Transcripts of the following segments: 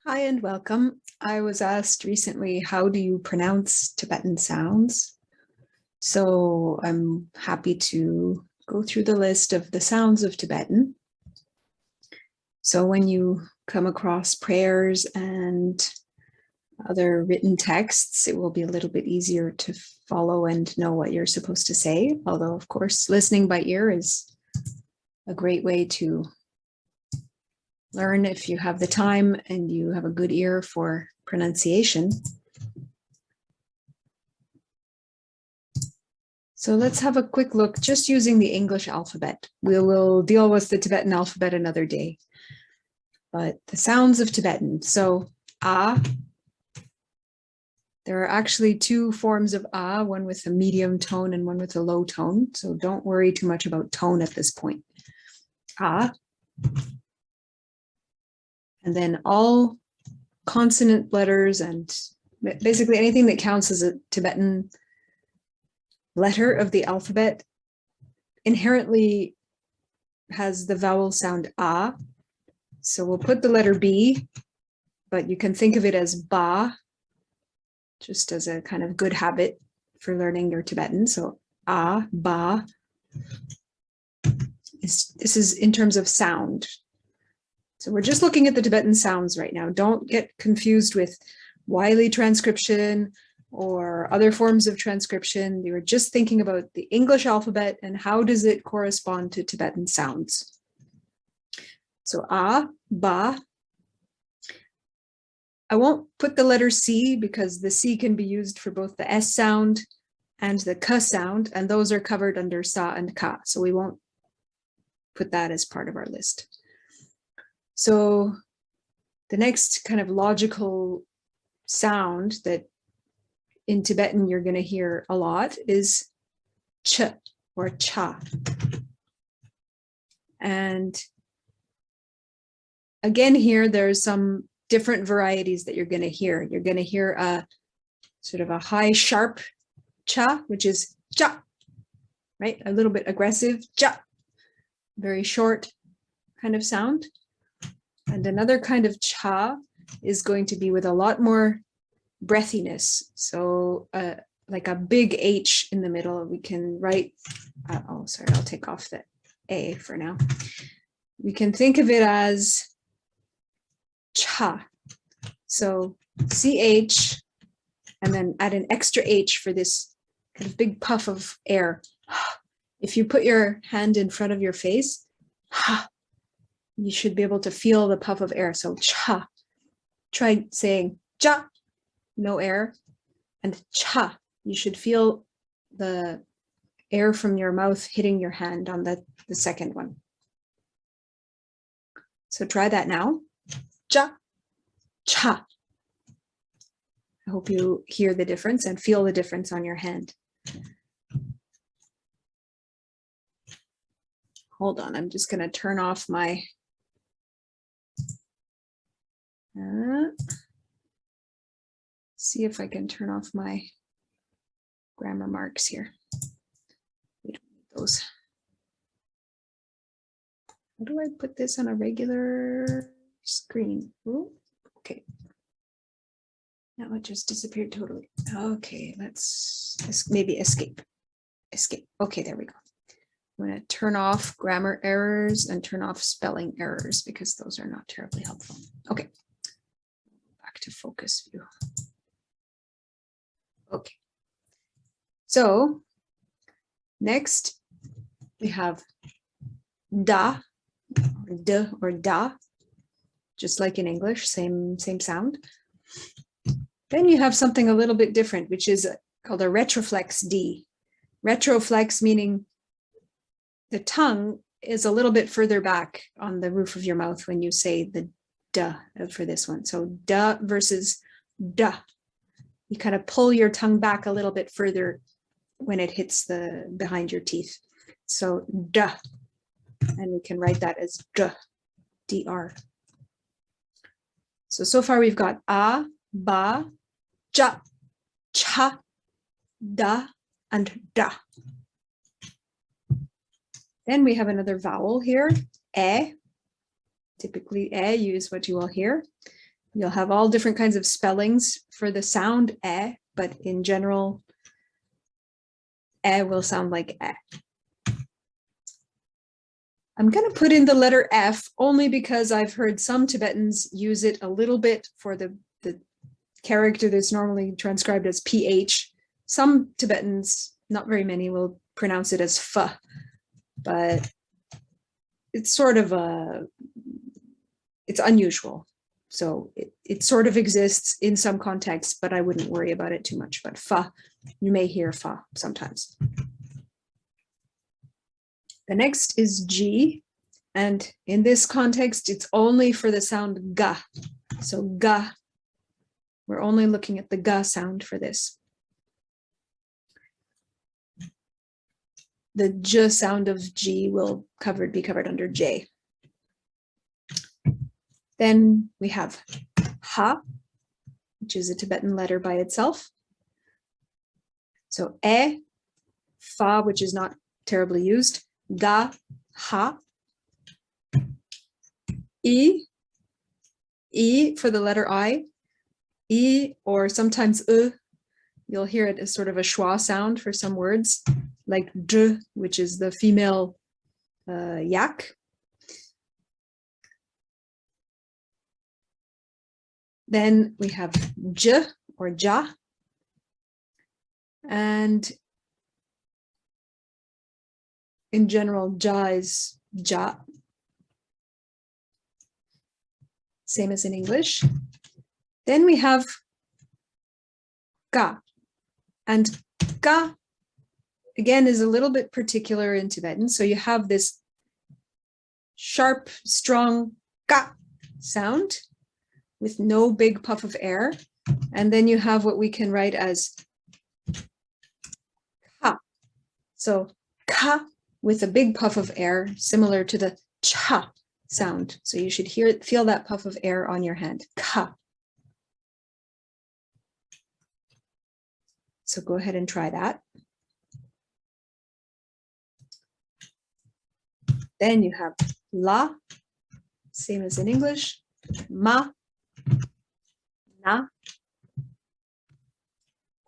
Hi and welcome. I was asked recently, how do you pronounce Tibetan sounds? So I'm happy to go through the list of the sounds of Tibetan. So when you come across prayers and other written texts, it will be a little bit easier to follow and know what you're supposed to say. Although, of course, listening by ear is a great way to learn if you have the time and you have a good ear for pronunciation. So let's have a quick look just using the English alphabet. We will deal with the Tibetan alphabet another day. But the sounds of Tibetan. So A. There are actually two forms of A, one with a medium tone and one with a low tone. So don't worry too much about tone at this point. A. And then all consonant letters and basically anything that counts as a Tibetan letter of the alphabet inherently has the vowel sound A. So we'll put the letter B, but you can think of it as ba, just as a kind of good habit for learning your Tibetan. So A, ba. This is in terms of sound. So we're just looking at the Tibetan sounds right now. Don't get confused with Wiley transcription or other forms of transcription. You were just thinking about the English alphabet and how does it correspond to Tibetan sounds. So A, ba. I won't put the letter C because the C can be used for both the S sound and the K sound, and those are covered under Sa and Ka. So we won't put that as part of our list. So the next kind of logical sound that in Tibetan you're going to hear a lot is ch or cha. And again here, there's some different varieties that you're going to hear. You're going to hear a sort of a high sharp cha, which is cha, right? A little bit aggressive cha, very short kind of sound. And another kind of cha is going to be with a lot more breathiness. So like a big H in the middle, we can write, oh, sorry, I'll take off the A for now. We can think of it as cha. So CH, and then add an extra H for this kind of big puff of air. If you put your hand in front of your face, you should be able to feel the puff of air. So cha. Try saying cha, no air, and cha. You should feel the air from your mouth hitting your hand on the second one. So try that now. Cha, cha. I hope you hear the difference and feel the difference on your hand. Hold on, I'm just going to turn off my see if I can turn off my grammar marks here. We don't need those. How do I put this on a regular screen? Ooh, okay. Now it just disappeared totally. Okay, let's maybe escape. Escape. Okay, there we go. I'm going to turn off grammar errors and turn off spelling errors because those are not terribly helpful. Okay. Back to focus view. Okay. So next we have da, or d or da, just like in English, same sound. Then you have something a little bit different, which is called a retroflex D. Retroflex meaning the tongue is a little bit further back on the roof of your mouth when you say the duh for this one. So duh versus duh. You kind of pull your tongue back a little bit further when it hits the behind your teeth. So duh. And we can write that as duh, D-R. So far we've got a, ba, cha, cha, da, and da. Then we have another vowel here, e. Typically, e, use what you will hear. You'll have all different kinds of spellings for the sound eh, but in general, eh will sound like eh. I'm going to put in the letter F only because I've heard some Tibetans use it a little bit for the character that's normally transcribed as PH. Some Tibetans, not very many, will pronounce it as F, but it's sort of it's unusual. So it sort of exists in some contexts, but I wouldn't worry about it too much. But F, you may hear F sometimes. The next is G, and in this context, it's only for the sound ga. So ga, we're only looking at the ga sound for this. The j sound of G will be covered under J. Then we have ha, which is a Tibetan letter by itself. So e, fa, which is not terribly used, ga, ha, e for the letter I, e, or sometimes you'll hear it as sort of a schwa sound for some words, like d, which is the female yak. Then we have j or ja, and in general, ja is ja, same as in English. Then we have ga, and ga again is a little bit particular in Tibetan. So you have this sharp, strong ga sound with no big puff of air. And then you have what we can write as ka. So ka with a big puff of air, similar to the cha sound. So you should feel that puff of air on your hand, ka. So go ahead and try that. Then you have la, same as in English, ma, na,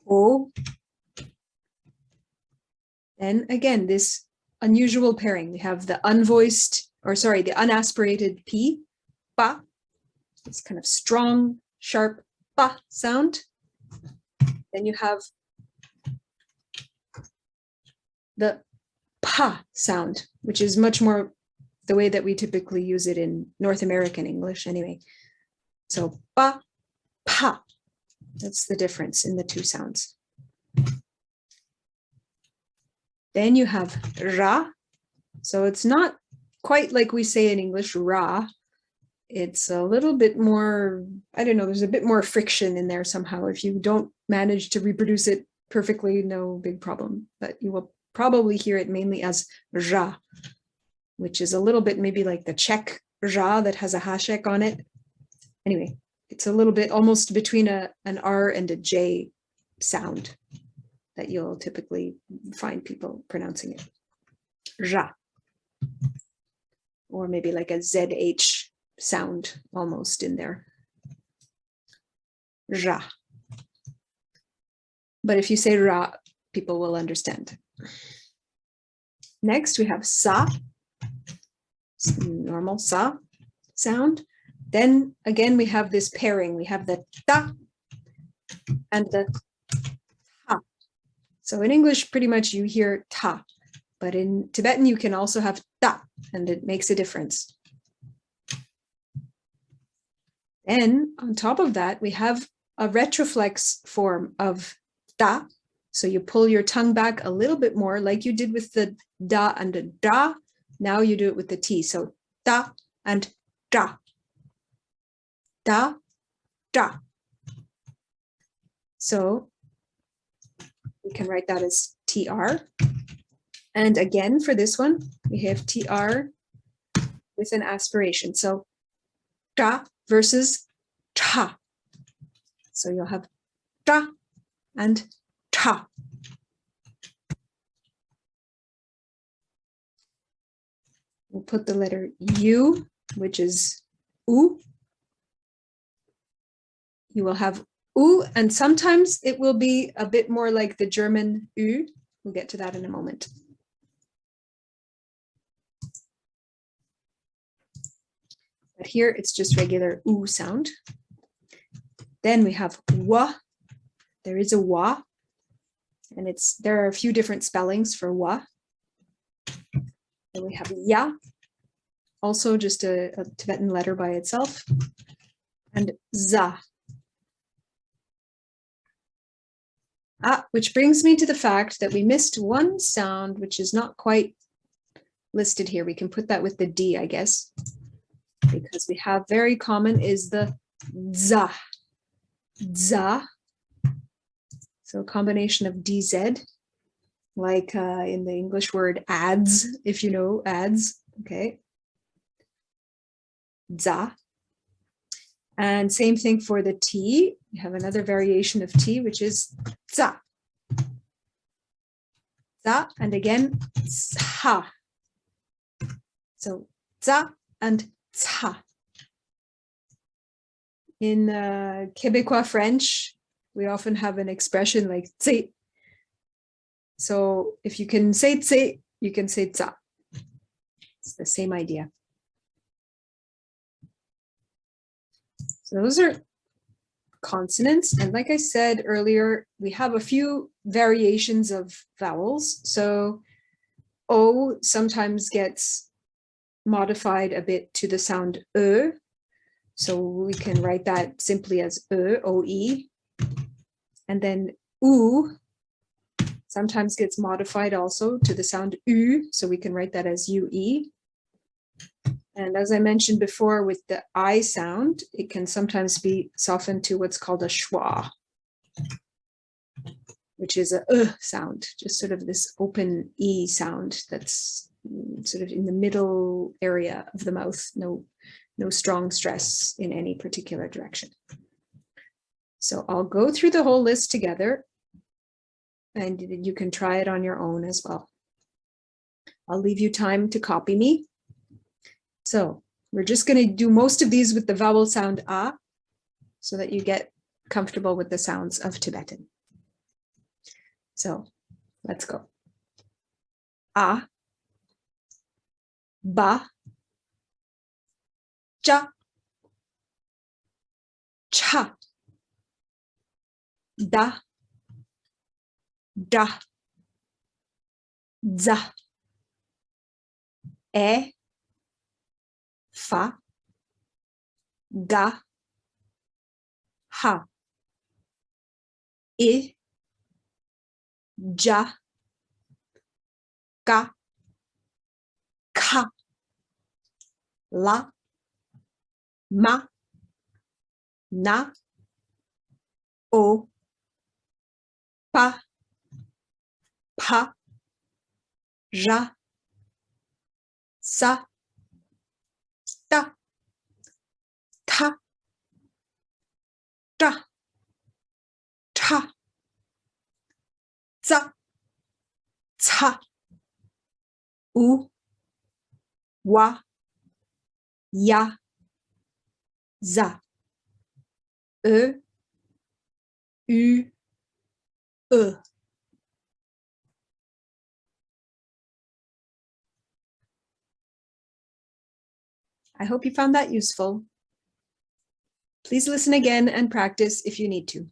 o. And again, this unusual pairing. We have the the unaspirated P, pa, this kind of strong, sharp pa sound. Then you have the pa sound, which is much more the way that we typically use it in North American English anyway. So pa, pa, that's the difference in the two sounds. Then you have ra. So it's not quite like we say in English, ra. It's a little bit more, I don't know, there's a bit more friction in there somehow. If you don't manage to reproduce it perfectly, no big problem. But you will probably hear it mainly as ra, which is a little bit maybe like the Czech ra that has a hashek on it. Anyway, it's a little bit almost between an R and a J sound that you'll typically find people pronouncing it. Ra. Or maybe like a ZH sound almost in there. Ra. But if you say ra, people will understand. Next, we have sa, normal sa sound. Then again, we have this pairing. We have the ta and the ta. So in English, pretty much you hear ta, but in Tibetan, you can also have ta, and it makes a difference. Then on top of that, we have a retroflex form of ta. So you pull your tongue back a little bit more, like you did with the da and the da. Now you do it with the T. So ta and da. Da, da. So we can write that as TR. And again, for this one, we have TR with an aspiration. So da versus ta. So you'll have da and ta. We'll put the letter U, which is U. you will have U, and sometimes it will be a bit more like the German Ü. We'll get to that in a moment. But here it's just regular U sound. Then we have Wa. There is a Wa, and there are a few different spellings for Wa. Then we have Ya, also just a Tibetan letter by itself, and Za. Which brings me to the fact that we missed one sound, which is not quite listed here. We can put that with the D, I guess, because we have very common is the za. Za. So a combination of DZ, like in the English word ads, if you know ads, okay. Za. And same thing for the T. We have another variation of T, which is za. Za, and again, ha. So za and za. In Quebecois French, we often have an expression like tse. So if you can say tse, you can say za. It's the same idea. So those are consonants. And like I said earlier, we have a few variations of vowels. So O sometimes gets modified a bit to the sound E. So we can write that simply as E, O-E. And then U sometimes gets modified also to the sound U. So we can write that as U-E. And as I mentioned before, with the I sound, it can sometimes be softened to what's called a schwa, which is a sound, just sort of this open E sound that's sort of in the middle area of the mouth, no strong stress in any particular direction. So I'll go through the whole list together, and you can try it on your own as well. I'll leave you time to copy me. So we're just going to do most of these with the vowel sound A, so that you get comfortable with the sounds of Tibetan. So let's go. A, Ba, Ja, Cha, Da, Da, Za, E, Fa, Ga, Ha, I, Ja, Ka, Ka, La, Ma, Na, O, Pa, Pa, Ja, Sa, Ta, Ta, Da, Ta, Za, Ca, U, Wa, Ya, Za, E, U, E. I hope you found that useful. Please listen again and practice if you need to.